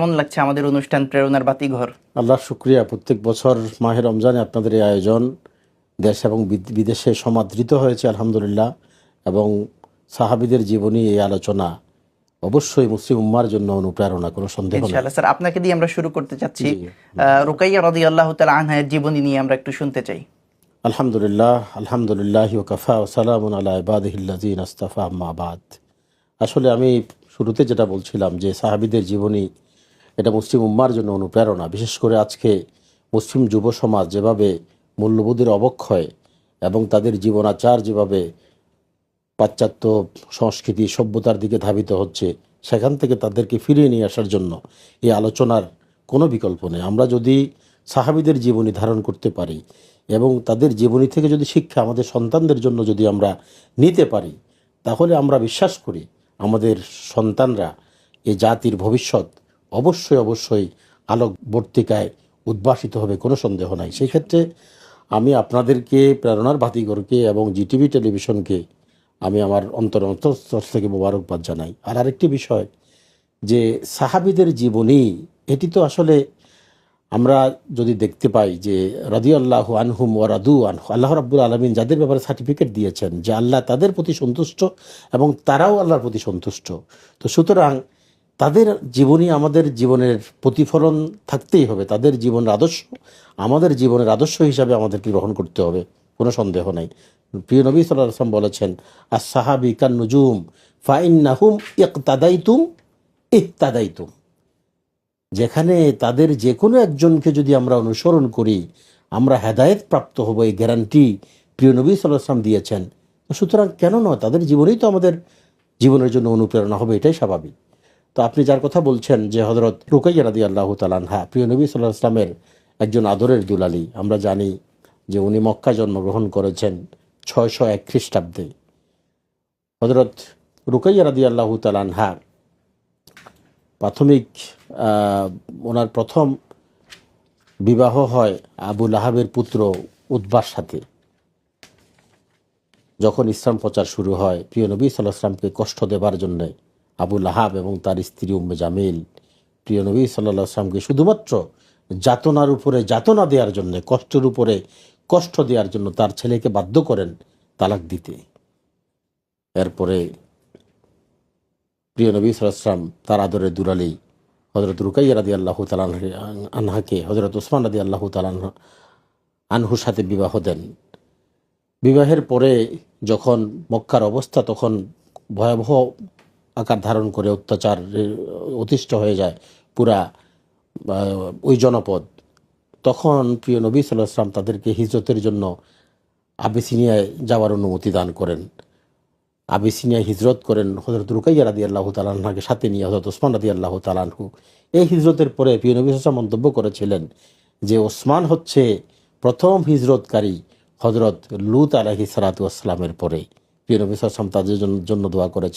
কেমন লাগছে আমাদের অনুষ্ঠান প্রেরণার বাতিঘর? আল্লাহর শুক্রিয়া। প্রত্যেক বছর মাহে রমজানে আপনাদের এই আয়োজন দেশ এবং বিদেশে সমাদৃত হয়েছে আলহামদুলিল্লাহ। এবং সাহাবীদের জীবনী এই আলোচনা অবশ্যই মুসলিম উম্মার জন্য অনুপ্রেরণা, কোনো সন্দেহ নেই। ইনশাআল্লাহ স্যার, আপনাকে দিয়ে আমরা শুরু করতে চাচ্ছি। রুকাইয়া রাদিয়াল্লাহু তাআলা আনহার জীবনী নিয়ে আমরা একটু শুনতে চাই। আলহামদুলিল্লাহ, আলহামদুলিল্লাহ ওয়া কাফা ওয়া সালামুন আলা ইবাদিহিল্লাযিনা ইসতাফা, আম্মা বাদ। আসলে আমি শুরুতে যেটা বলছিলাম যে সাহাবীদের জীবনী এটা মুসলিম উম্মার জন্য অনুপ্রেরণা। বিশেষ করে আজকে মুসলিম যুব সমাজ যেভাবে মূল্যবোধের অবক্ষয় এবং তাদের জীবনাচার যেভাবে পাশ্চাত্য সংস্কৃতি সভ্যতার দিকে ধাবিত হচ্ছে, সেখান থেকে তাদেরকে ফিরিয়ে নিয়ে আসার জন্য এই আলোচনার কোনো বিকল্প নেই। আমরা যদি সাহাবীদের জীবনী ধারণ করতে পারি এবং তাদের জীবনী থেকে যদি শিক্ষা আমাদের সন্তানদের জন্য যদি আমরা নিতে পারি, তাহলে আমরা বিশ্বাস করি আমাদের সন্তানরা এই জাতির ভবিষ্যৎ অবশ্যই অবশ্যই আলোকবর্তিকায় উদ্ভাসিত হবে, কোনো সন্দেহ নাই। সেই ক্ষেত্রে আমি আপনাদেরকে, প্রেরণার বাতিঘরকে এবং জিটিভি টেলিভিশনকে আমি আমার অন্তরস্থল থেকে মোবারকবাদ জানাই। আর আরেকটি বিষয় যে সাহাবীদের জীবনী, এটি তো আসলে আমরা যদি দেখতে পাই যে রাদিয়াল্লাহু আনহুম ওয়া রাদু আনহু, আল্লাহ রাব্বুল আলামিন যাদের ব্যাপারে সার্টিফিকেট দিয়েছেন যে আল্লাহ তাদের প্রতি সন্তুষ্ট এবং তারাও আল্লাহর প্রতি সন্তুষ্ট, তো সুতরাং তাদের জীবনী আমাদের জীবনের প্রতিফলন থাকতেই হবে। তাদের জীবনের আদর্শ আমাদের জীবনের আদর্শ হিসাবে আমাদেরকে গ্রহণ করতে হবে, কোনো সন্দেহ নাই। প্রিয় নবী সাল্লাল্লাহু আলাইহি ওয়াসাল্লাম বলেছেন, আস-সাহাবী কান নুজুম ফাইন্নাহুম ইকতাদাইতুম ইহতাদাইতুম। যেখানে তাদের যে কোনো একজনকে যদি আমরা অনুসরণ করি আমরা হেদায়েত প্রাপ্ত হব, এই গ্যারান্টি প্রিয় নবী সাল্লাল্লাহু আলাইহি ওয়াসাল্লাম দিয়েছেন। সুতরাং কেন নয়, তাদের জীবনেই তো আমাদের জীবনের জন্য অনুপ্রেরণা হবে, এটাই স্বাভাবিক। তো আপনি যার কথা বলছেন যে হযরত রুকাইয়া রাদিয়াল্লাহু তাআলা আনহা, প্রিয় নবী সাল্লাল্লাহু আলাইহি ওয়াসাল্লামের একজন আদরের দুলালী। আমরা জানি যে উনি মক্কায় জন্মগ্রহণ করেছেন 601 খ্রিস্টাব্দে। হযরত রুকাইয়া রাদিয়াল্লাহু তাআলা আনহা প্রাথমিক ওনার প্রথম বিবাহ হয় আবু লাহাবের পুত্র উতবার সাথে। যখন ইসলাম প্রচার শুরু হয়, প্রিয় নবী সাল্লাল্লাহু আলাইহি ওয়াসাল্লামকে কষ্ট দেবার জন্যে আবু লাহাব এবং তার স্ত্রী উম্মে জামিল প্রিয় নবী সাল্লাল্লাহু আলাইহি ওয়াসাল্লামকে শুধুমাত্র যাতনার উপরে যাতনা দেওয়ার জন্য, কষ্টের উপরে কষ্ট দেওয়ার জন্য তার ছেলেকে বাধ্য করেন তালাক দিতে। এরপরে প্রিয় নবী সাল্লাল্লাহু আলাইহি ওয়াসাল্লাম তার আদরের দুলালী হযরত রুকাইয়া রাদিয়াল্লাহু তাআলা আনহাকে হযরত ওসমান রাদিয়াল্লাহু তাআলা আনহুর সাথে বিবাহ দেন। বিবাহের পরে যখন মক্কার অবস্থা তখন ভয়াবহ আকার ধারণ করে, অত্যাচার অতিষ্ঠ হয়ে যায় পুরা ওই জনপদ, তখন প্রিয় নবী সাল্লাল্লাহু আলাইহি ওয়াসাল্লাম তাদেরকে হিজরতের জন্য আবিসিনিয়ায় যাওয়ার অনুমতি দান করেন। আবিসিনিয়ায় হিজরত করেন হযরত রুকাইয়া রাদিয়াল্লাহু তাআলা আনহাকে সাথে নিয়ে, হযরত ওসমান রাদিয়াল্লাহু তাআলা আনহু। এই হিজরতের পরে প্রিয় নবী সাল্লাল্লাহু আলাইহি ওয়াসাল্লাম মন্তব্য করেছিলেন যে ওসমান হচ্ছে প্রথম হিজরতকারী হযরত লূত আলাইহিস সালাতু ওয়াস সালামের পরে। প্রিয় নবী সাল্লাল্লাহু আলাইহি ওয়াসাল্লাম তাদের জন্য দোয়া করেছেন।